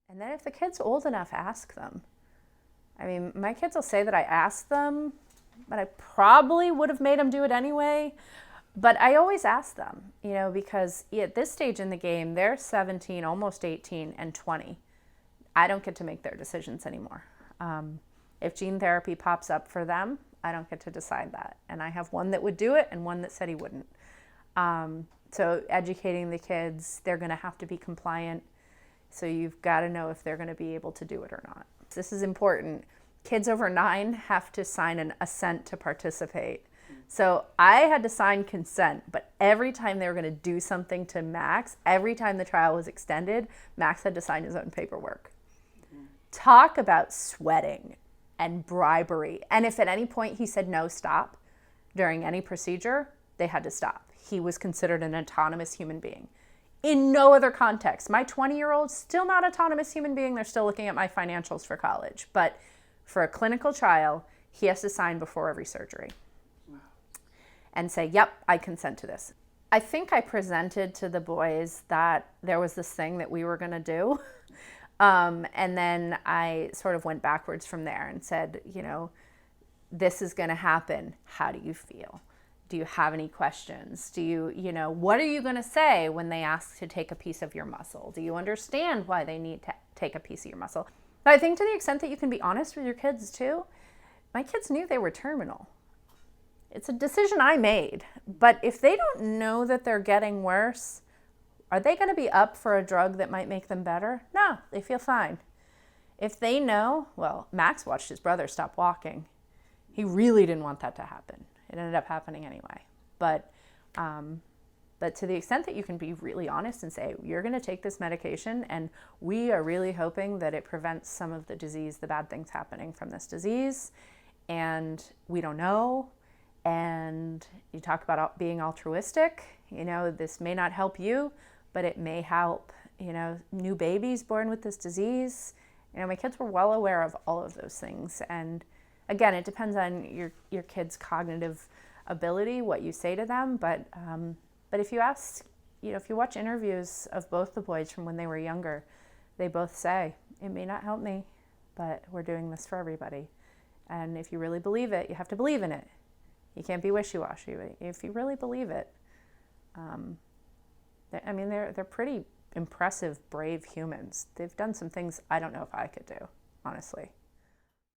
And then if the kid's old enough, ask them. I mean, my kids will say that I asked them, but I probably would have made them do it anyway. But I always ask them, because at this stage in the game, they're 17, almost 18, and 20. I don't get to make their decisions anymore. If gene therapy pops up for them, I don't get to decide that. And I have one that would do it and one that said he wouldn't. So educating the kids, they're going to have to be compliant. So you've got to know if they're going to be able to do it or not. This is important. Kids over 9 have to sign an assent to participate. So I had to sign consent, but every time they were going to do something to Max, every time the trial was extended, Max had to sign his own paperwork. Talk about sweating and bribery. And if at any point he said no, stop, during any procedure, they had to stop. He was considered an autonomous human being. In no other context. My 20-year-old, still not autonomous human being. They're still looking at my financials for college. But for a clinical trial, he has to sign before every surgery. Wow. And say, yep, I consent to this. I think I presented to the boys that there was this thing that we were going to do. And then I sort of went backwards from there and said, this is going to happen. How do you feel? Do you have any questions? Do you, what are you going to say when they ask to take a piece of your muscle? Do you understand why they need to take a piece of your muscle? But I think to the extent that you can be honest with your kids too, my kids knew they were terminal. It's a decision I made. But if they don't know that they're getting worse, are they going to be up for a drug that might make them better? No, they feel fine. If they know, well, Max watched his brother stop walking. He really didn't want that to happen. It ended up happening anyway. But to the extent that you can be really honest and say, you're going to take this medication and we are really hoping that it prevents some of the disease, the bad things happening from this disease, and we don't know. And you talk about being altruistic. This may not help you, but it may help, new babies born with this disease. My kids were well aware of all of those things. And again, it depends on your kid's cognitive ability, what you say to them. But if you ask, if you watch interviews of both the boys from when they were younger, they both say, it may not help me, but we're doing this for everybody. And if you really believe it, you have to believe in it. You can't be wishy-washy. If you really believe it, they're pretty impressive, brave humans. They've done some things I don't know if I could do, honestly.